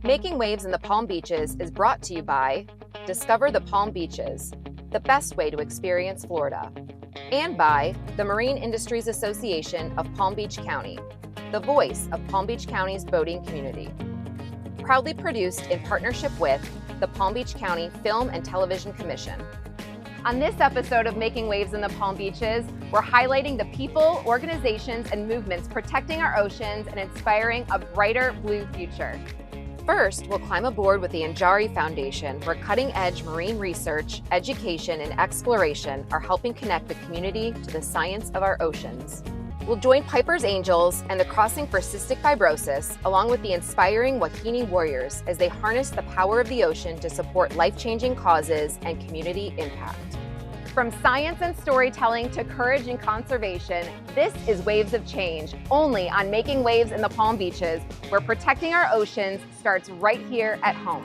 Making Waves in the Palm Beaches is brought to you by Discover the Palm Beaches, the best way to experience Florida, and by the Marine Industries Association of Palm Beach County, the voice of Palm Beach County's boating community. Proudly produced in partnership with the Palm Beach County Film and Television Commission. On this episode of Making Waves in the Palm Beaches, we're highlighting the people, organizations, and movements protecting our oceans and inspiring a brighter blue future. First, we'll climb aboard with the Anjari Foundation, where cutting-edge marine research, education, and exploration are helping connect the community to the science of our oceans. We'll join Piper's Angels and the Crossing for Cystic Fibrosis, along with the inspiring Wahine Warriors, as they harness the power of the ocean to support life-changing causes and community impact. From science and storytelling to courage and conservation, this is Waves of Change, only on Making Waves in the Palm Beaches, where protecting our oceans starts right here at home.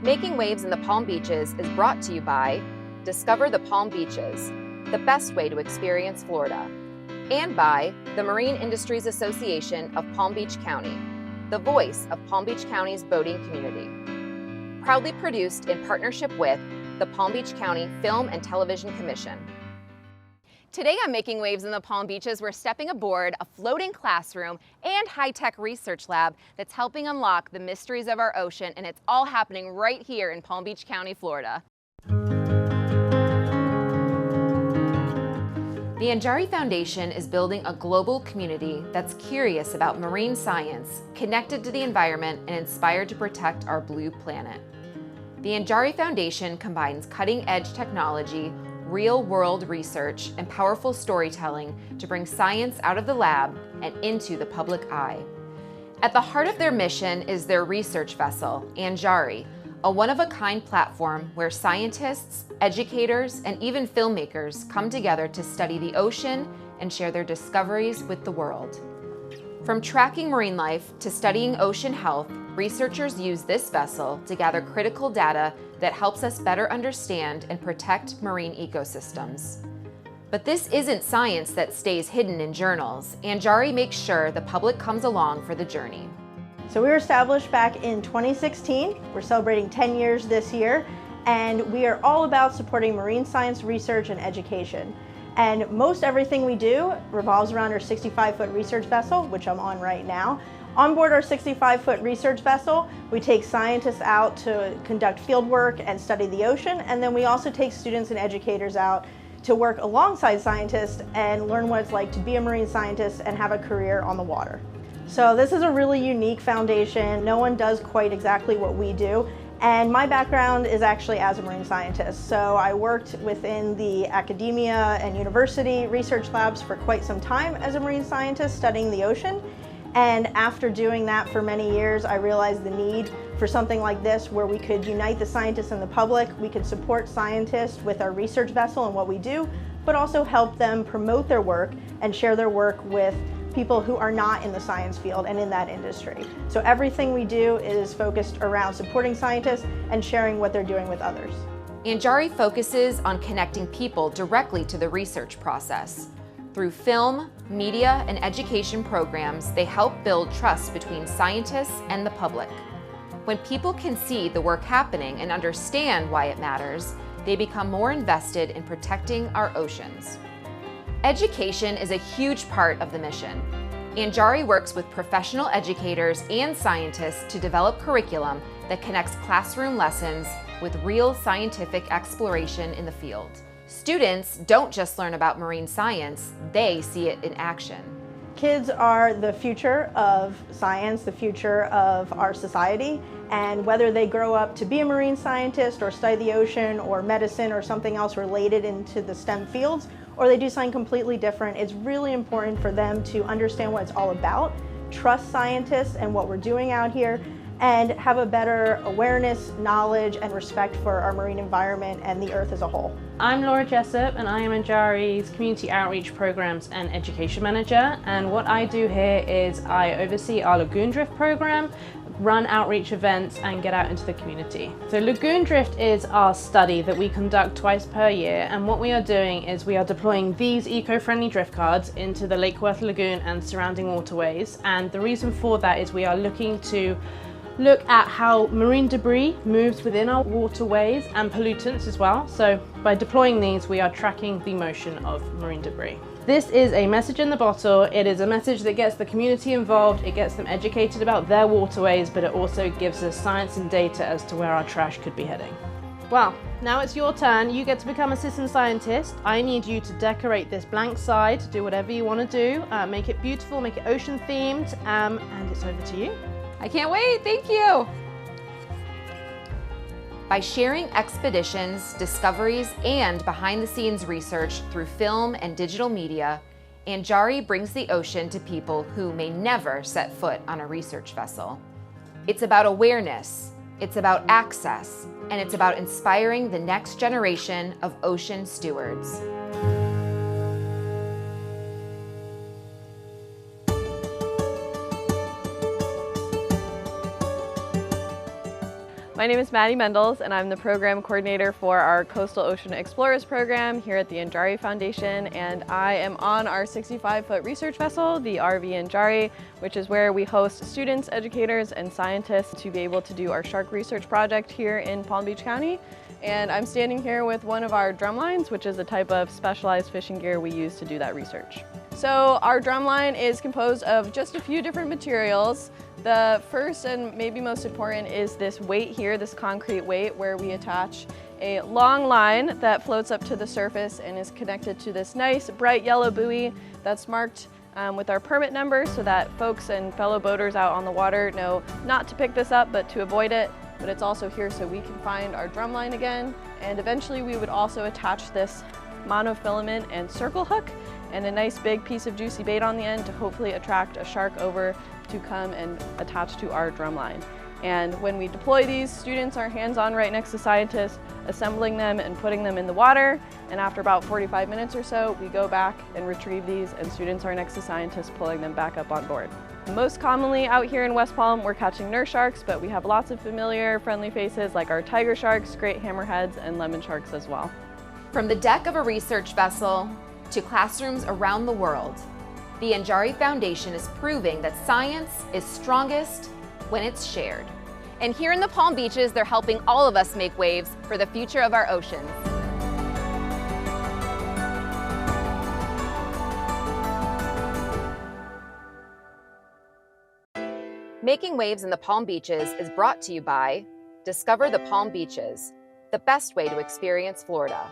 Making Waves in the Palm Beaches is brought to you by Discover the Palm Beaches, the best way to experience Florida, and by the Marine Industries Association of Palm Beach County, the voice of Palm Beach County's boating community. Proudly produced in partnership with the Palm Beach County Film and Television Commission. Today on Making Waves in the Palm Beaches, we're stepping aboard a floating classroom and high-tech research lab that's helping unlock the mysteries of our ocean, and it's all happening right here in Palm Beach County, Florida. The Anjari Foundation is building a global community that's curious about marine science, connected to the environment, and inspired to protect our blue planet. The Anjari Foundation combines cutting-edge technology, real-world research, and powerful storytelling to bring science out of the lab and into the public eye. At the heart of their mission is their research vessel, Anjari, a one-of-a-kind platform where scientists, educators, and even filmmakers come together to study the ocean and share their discoveries with the world. From tracking marine life to studying ocean health, researchers use this vessel to gather critical data that helps us better understand and protect marine ecosystems. But this isn't science that stays hidden in journals. Anjari makes sure the public comes along for the journey. So we were established back in 2016. We're celebrating 10 years this year, and we are all about supporting marine science research and education. And most everything we do revolves around our 65-foot research vessel, which I'm on right now. On board our 65-foot research vessel, we take scientists out to conduct field work and study the ocean, and then we also take students and educators out to work alongside scientists and learn what it's like to be a marine scientist and have a career on the water. So this is a really unique foundation. No one does quite exactly what we do. And my background is actually as a marine scientist. So I worked within the academia and university research labs for quite some time as a marine scientist studying the ocean. And after doing that for many years, I realized the need for something like this where we could unite the scientists and the public. We could support scientists with our research vessel and what we do, but also help them promote their work and share their work with people who are not in the science field and in that industry. So everything we do is focused around supporting scientists and sharing what they're doing with others. Anjari focuses on connecting people directly to the research process. Through film, media, and education programs, they help build trust between scientists and the public. When people can see the work happening and understand why it matters, they become more invested in protecting our oceans. Education is a huge part of the mission. Anjari works with professional educators and scientists to develop curriculum that connects classroom lessons with real scientific exploration in the field. Students don't just learn about marine science, they see it in action. Kids are the future of science, the future of our society, and whether they grow up to be a marine scientist or study the ocean or medicine or something else related into the STEM fields, or they do something completely different, it's really important for them to understand what it's all about, trust scientists and what we're doing out here, and have a better awareness, knowledge, and respect for our marine environment and the earth as a whole. I'm Laura Jessup, and I am Anjari's Community Outreach Programs and Education Manager. And what I do here is I oversee our Lagoon Drift program, run outreach events, and get out into the community. So Lagoon Drift is our study that we conduct twice per year, and what we are doing is we are deploying these eco-friendly drift cards into the Lake Worth Lagoon and surrounding waterways. And the reason for that is we are looking to look at how marine debris moves within our waterways and pollutants as well. So by deploying these, we are tracking the motion of marine debris. This is a message in the bottle. It is a message that gets the community involved, it gets them educated about their waterways, but it also gives us science and data as to where our trash could be heading. Well, now it's your turn. You get to become a citizen scientist. I need you to decorate this blank side, do whatever you want to do, make it beautiful, make it ocean themed, and it's over to you. I can't wait, thank you. By sharing expeditions, discoveries, and behind-the-scenes research through film and digital media, Anjari brings the ocean to people who may never set foot on a research vessel. It's about awareness, it's about access, and it's about inspiring the next generation of ocean stewards. My name is Maddie Mendels, and I'm the program coordinator for our Coastal Ocean Explorers program here at the Anjari Foundation, and I am on our 65-foot research vessel, the RV Anjari, which is where we host students, educators, and scientists to be able to do our shark research project here in Palm Beach County. And I'm standing here with one of our drumlines, which is a type of specialized fishing gear we use to do that research. So our drumline is composed of just a few different materials. The first and maybe most important is this weight here, this concrete weight, where we attach a long line that floats up to the surface and is connected to this nice bright yellow buoy that's marked with our permit number so that folks and fellow boaters out on the water know not to pick this up but to avoid it. But it's also here so we can find our drumline again. And eventually we would also attach this monofilament and circle hook and a nice big piece of juicy bait on the end to hopefully attract a shark over to come and attach to our drumline. And when we deploy these, students are hands-on right next to scientists, assembling them and putting them in the water. And after about 45 minutes or so, we go back and retrieve these, and students are next to scientists pulling them back up on board. Most commonly out here in West Palm, we're catching nurse sharks, but we have lots of familiar, friendly faces like our tiger sharks, great hammerheads, and lemon sharks as well. From the deck of a research vessel to classrooms around the world, the Anjari Foundation is proving that science is strongest when it's shared. And here in the Palm Beaches, they're helping all of us make waves for the future of our oceans. Making Waves in the Palm Beaches is brought to you by Discover the Palm Beaches, the best way to experience Florida,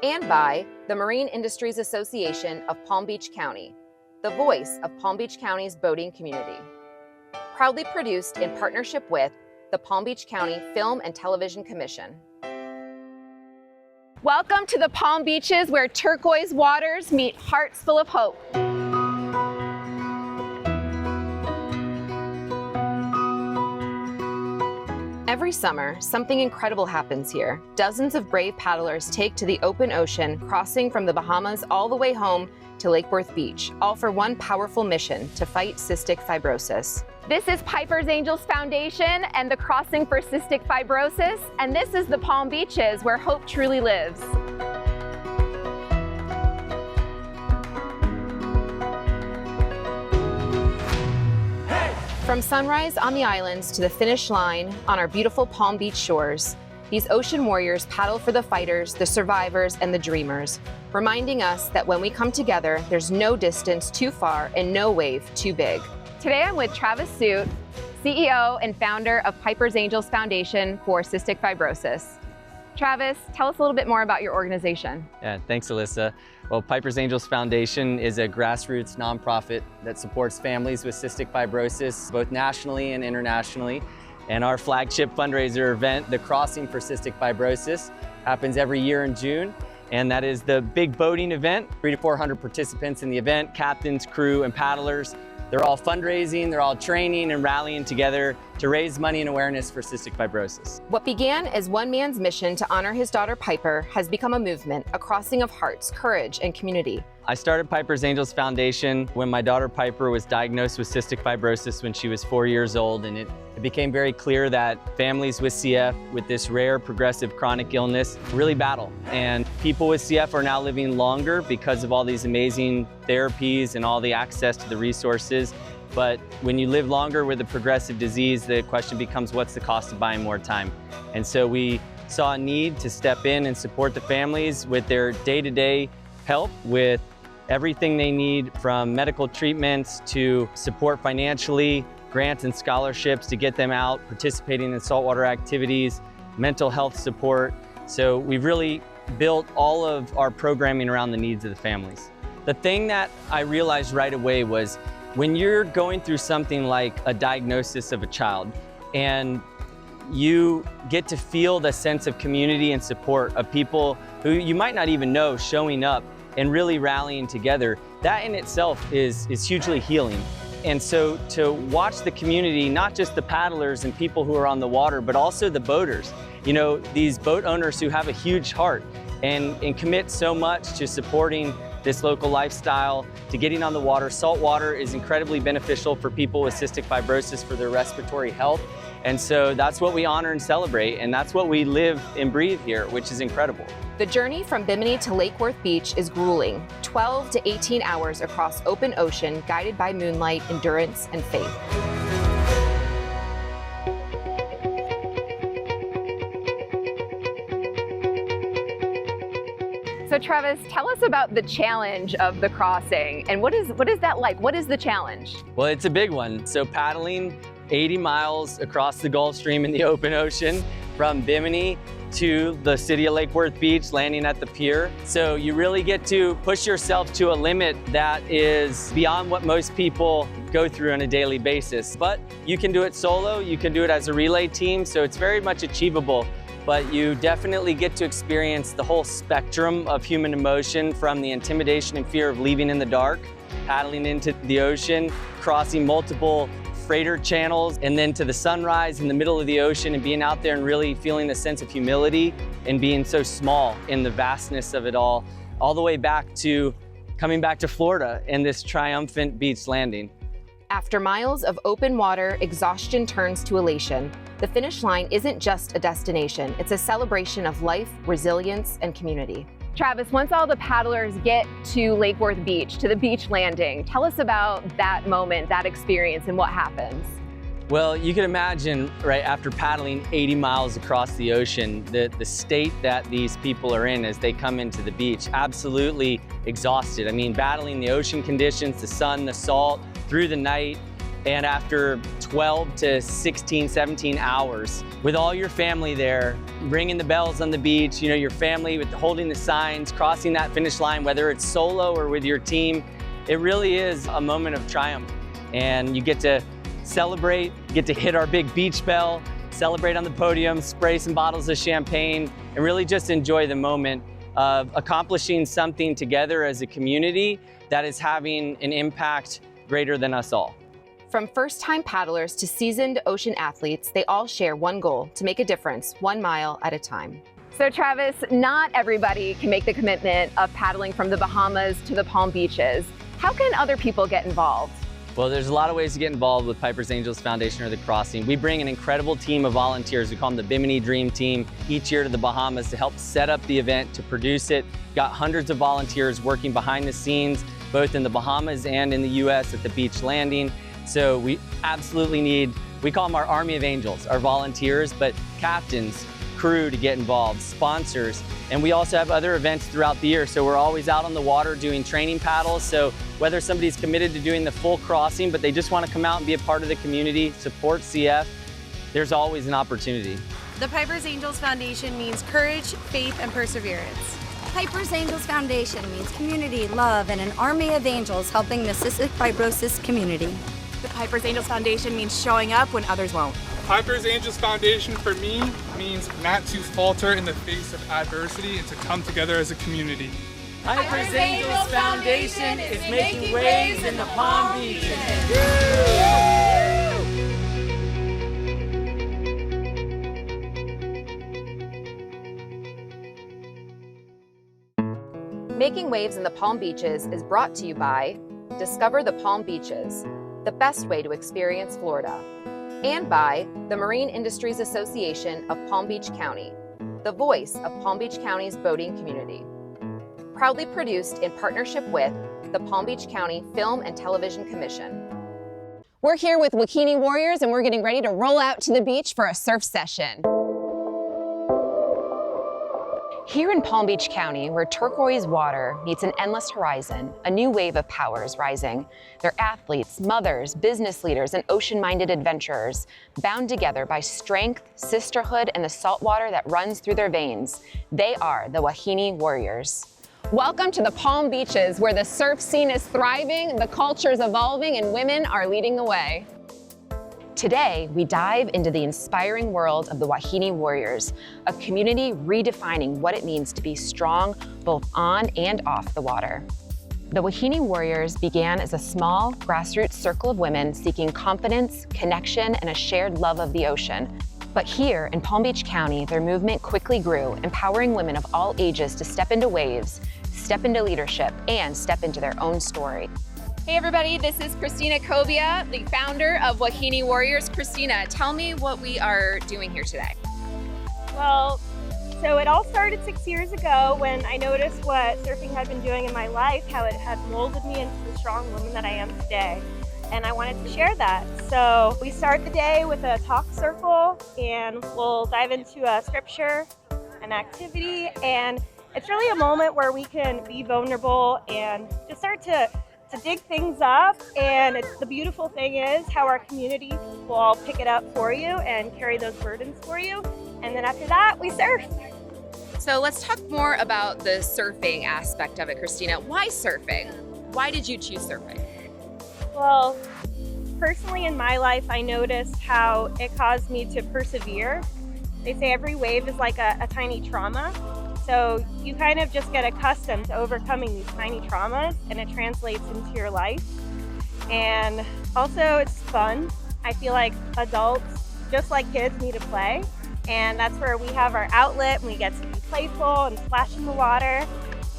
and by the Marine Industries Association of Palm Beach County, the voice of Palm Beach County's boating community. Proudly produced in partnership with the Palm Beach County Film and Television Commission. Welcome to the Palm Beaches, where turquoise waters meet hearts full of hope. Every summer, something incredible happens here. Dozens of brave paddlers take to the open ocean, crossing from the Bahamas all the way home to Lake Worth Beach, all for one powerful mission: to fight cystic fibrosis. This is Piper's Angels Foundation and the Crossing for Cystic Fibrosis, and this is the Palm Beaches, where hope truly lives. From sunrise on the islands to the finish line on our beautiful Palm Beach shores, these ocean warriors paddle for the fighters, the survivors, and the dreamers, reminding us that when we come together, there's no distance too far and no wave too big. Today I'm with Travis Suit, CEO and founder of Piper's Angels Foundation for Cystic Fibrosis. Travis, tell us a little bit more about your organization. Yeah, thanks, Alyssa. Well, Piper's Angels Foundation is a grassroots nonprofit that supports families with cystic fibrosis, both nationally and internationally. And our flagship fundraiser event, the Crossing for Cystic Fibrosis, happens every year in June. And that is the big boating event. 300 to 400 participants in the event, captains, crew, and paddlers. They're all fundraising, they're all training and rallying together to raise money and awareness for cystic fibrosis. What began as one man's mission to honor his daughter Piper has become a movement, a crossing of hearts, courage, and community. I started Piper's Angels Foundation when my daughter Piper was diagnosed with cystic fibrosis when she was 4 years old, and it it became very clear that families with CF, with this rare progressive chronic illness, really battle. And people with CF are now living longer because of all these amazing therapies and all the access to the resources. But when you live longer with a progressive disease, the question becomes, what's the cost of buying more time? And so we saw a need to step in and support the families with their day-to-day help with everything they need, from medical treatments to support financially, grants and scholarships to get them out, participating in saltwater activities, mental health support. So we've really built all of our programming around the needs of the families. The thing that I realized right away was when you're going through something like a diagnosis of a child and you get to feel the sense of community and support of people who you might not even know showing up and really rallying together, that in itself is hugely healing. And so to watch the community, not just the paddlers and people who are on the water, but also the boaters, you know, these boat owners who have a huge heart and commit so much to supporting this local lifestyle, to getting on the water. Salt water is incredibly beneficial for people with cystic fibrosis for their respiratory health. And so that's what we honor and celebrate, and that's what we live and breathe here, which is incredible. The journey from Bimini to Lake Worth Beach is grueling, 12 to 18 hours across open ocean, guided by moonlight, endurance, and faith. So Travis, tell us about the challenge of the crossing, and what is that like? What is the challenge? Well, it's a big one. So paddling 80 miles across the Gulf Stream in the open ocean from Bimini to the city of Lake Worth Beach, landing at the pier. So you really get to push yourself to a limit that is beyond what most people go through on a daily basis. But you can do it solo, you can do it as a relay team, so it's very much achievable. But you definitely get to experience the whole spectrum of human emotion, from the intimidation and fear of leaving in the dark, paddling into the ocean, crossing multiple freighter channels, and then to the sunrise in the middle of the ocean and being out there and really feeling the sense of humility and being so small in the vastness of it all the way back to coming back to Florida and this triumphant beach landing. After miles of open water, exhaustion turns to elation. The finish line isn't just a destination, it's a celebration of life, resilience, and community. Travis, once all the paddlers get to Lake Worth Beach, to the beach landing, tell us about that moment, that experience, and what happens. Well, you can imagine, right, after paddling 80 miles across the ocean, the state that these people are in as they come into the beach, absolutely exhausted. I mean, battling the ocean conditions, the sun, the salt, through the night, and after 12 to 16, 17 hours, with all your family there, ringing the bells on the beach, you know, your family with holding the signs, crossing that finish line, whether it's solo or with your team, it really is a moment of triumph. And you get to celebrate, get to hit our big beach bell, celebrate on the podium, spray some bottles of champagne, and really just enjoy the moment of accomplishing something together as a community that is having an impact greater than us all. From first-time paddlers to seasoned ocean athletes, they all share one goal: to make a difference, 1 mile at a time. So Travis, not everybody can make the commitment of paddling from the Bahamas to the Palm Beaches. How can other people get involved? Well, there's a lot of ways to get involved with Piper's Angels Foundation or The Crossing. We bring an incredible team of volunteers. We call them the Bimini Dream Team each year to the Bahamas to help set up the event, to produce it. Got hundreds of volunteers working behind the scenes, both in the Bahamas and in the US at the beach landing. So we absolutely need, we call them our Army of Angels, our volunteers, but captains, crew to get involved, sponsors, and we also have other events throughout the year. So we're always out on the water doing training paddles. So whether somebody's committed to doing the full crossing, but they just want to come out and be a part of the community, support CF, there's always an opportunity. The Piper's Angels Foundation means courage, faith, and perseverance. Piper's Angels Foundation means community, love, and an army of angels helping the cystic fibrosis community. The Piper's Angels Foundation means showing up when others won't. Piper's Angels Foundation for me means not to falter in the face of adversity and to come together as a community. Piper's Angels Foundation is making waves in the Palm Beaches. Making Waves in the Palm Beaches is brought to you by Discover the Palm Beaches, the best way to experience Florida, and by the Marine Industries Association of Palm Beach County, the voice of Palm Beach County's boating community. Proudly produced in partnership with the Palm Beach County Film and Television Commission. We're here with Wahine Warriors and we're getting ready to roll out to the beach for a surf session. Here in Palm Beach County, where turquoise water meets an endless horizon, a new wave of power is rising. They're athletes, mothers, business leaders, and ocean-minded adventurers, bound together by strength, sisterhood, and the salt water that runs through their veins. They are the Wahine Warriors. Welcome to the Palm Beaches, where the surf scene is thriving, the culture is evolving, and women are leading the way. Today, we dive into the inspiring world of the Wahine Warriors, a community redefining what it means to be strong both on and off the water. The Wahine Warriors began as a small, grassroots circle of women seeking confidence, connection, and a shared love of the ocean. But here in Palm Beach County, their movement quickly grew, empowering women of all ages to step into waves, step into leadership, and step into their own story. Hey everybody, this is Christina Cobia, the founder of Wahine Warriors. Christina, tell me what we are doing here today. Well, so it all started 6 years ago when I noticed what surfing had been doing in my life, how it had molded me into the strong woman that I am today. And I wanted to share that. So we start the day with a talk circle and we'll dive into a scripture, an activity, and it's really a moment where we can be vulnerable and just start to dig things up. And the beautiful thing is how our community will all pick it up for you and carry those burdens for you. And then after that, we surf. So let's talk more about the surfing aspect of it, Christina. Why surfing? Why did you choose surfing? Well, personally in my life, I noticed how it caused me to persevere. They say every wave is like a tiny trauma. So you kind of just get accustomed to overcoming these tiny traumas and it translates into your life. And also it's fun. I feel like adults, just like kids, need to play. And that's where we have our outlet and we get to be playful and splash in the water.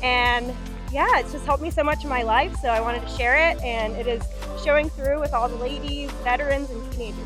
And yeah, it's just helped me so much in my life. So I wanted to share it, and it is showing through with all the ladies, veterans, and teenagers.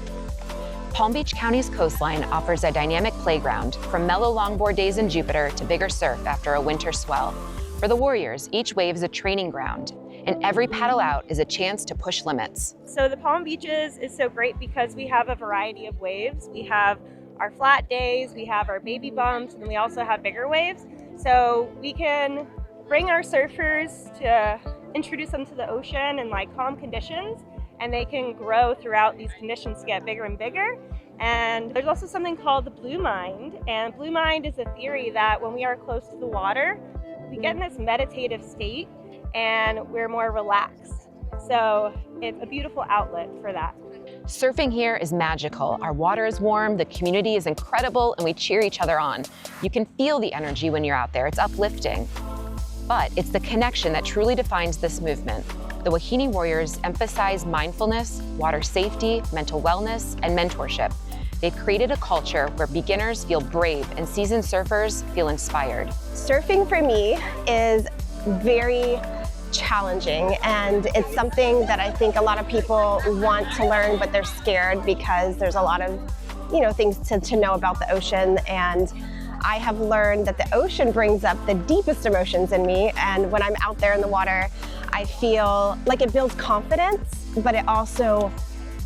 Palm Beach County's coastline offers a dynamic playground, from mellow longboard days in Jupiter to bigger surf after a winter swell. For the Warriors, each wave is a training ground, and every paddle out is a chance to push limits. So the Palm Beaches is so great because we have a variety of waves. We have our flat days, we have our baby bumps, and we also have bigger waves. So we can bring our surfers to introduce them to the ocean in like calm conditions, and they can grow throughout these conditions to get bigger and bigger. And there's also something called the blue mind. And blue mind is a theory that when we are close to the water, we get in this meditative state and we're more relaxed. So it's a beautiful outlet for that. Surfing here is magical. Our water is warm, the community is incredible, and we cheer each other on. You can feel the energy when you're out there. It's uplifting. But it's the connection that truly defines this movement. The Wahine Warriors emphasize mindfulness, water safety, mental wellness, and mentorship. They've created a culture where beginners feel brave and seasoned surfers feel inspired. Surfing for me is very challenging, and it's something that I think a lot of people want to learn, but they're scared because there's a lot of, things to know about the ocean. And I have learned that the ocean brings up the deepest emotions in me, and when I'm out there in the water, I feel like it builds confidence, but it also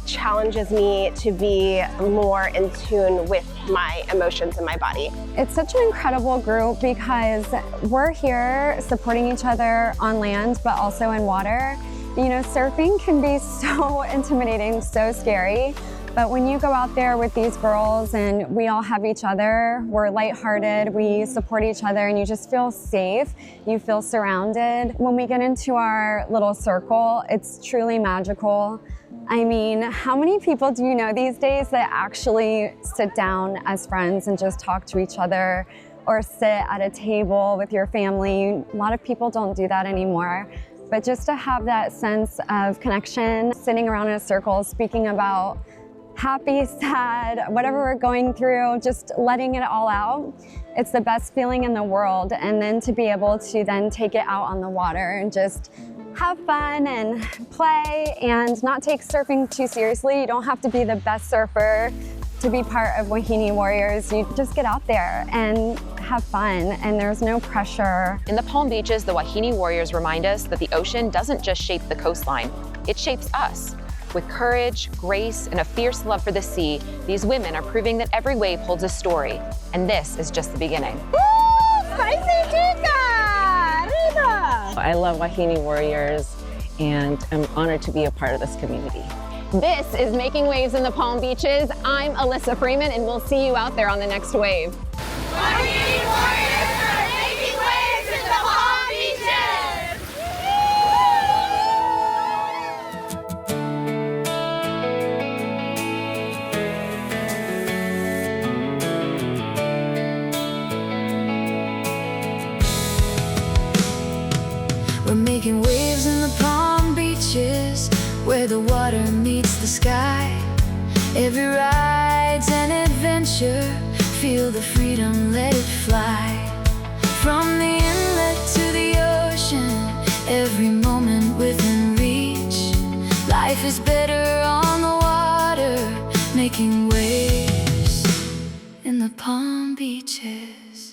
challenges me to be more in tune with my emotions and my body. It's such an incredible group because we're here supporting each other on land, but also in water. Surfing can be so intimidating, so scary. But when you go out there with these girls and we all have each other, we're lighthearted, we support each other, and you just feel safe, you feel surrounded. When we get into our little circle, it's truly magical. I mean, how many people do you know these days that actually sit down as friends and just talk to each other or sit at a table with your family? A lot of people don't do that anymore. But just to have that sense of connection, sitting around in a circle, speaking about happy, sad, whatever we're going through, just letting it all out. It's the best feeling in the world. And then to be able to then take it out on the water and just have fun and play and not take surfing too seriously. You don't have to be the best surfer to be part of Wahine Warriors. You just get out there and have fun, and there's no pressure. In the Palm Beaches, the Wahine Warriors remind us that the ocean doesn't just shape the coastline, it shapes us. With courage, grace, and a fierce love for the sea, these women are proving that every wave holds a story, and this is just the beginning. Woo! Spicy chica! Arriba! I love Wahine Warriors, and I'm honored to be a part of this community. This is Making Waves in the Palm Beaches. I'm Alyssa Freeman, and we'll see you out there on the next wave. Wahine Warriors are making waves in the Palm Beaches! We're making waves in the Palm Beaches, where the water meets the sky. Every ride's an adventure, feel the freedom, let it fly. From the inlet to the ocean, every moment within reach. Life is better on the water, making waves in the Palm Beaches.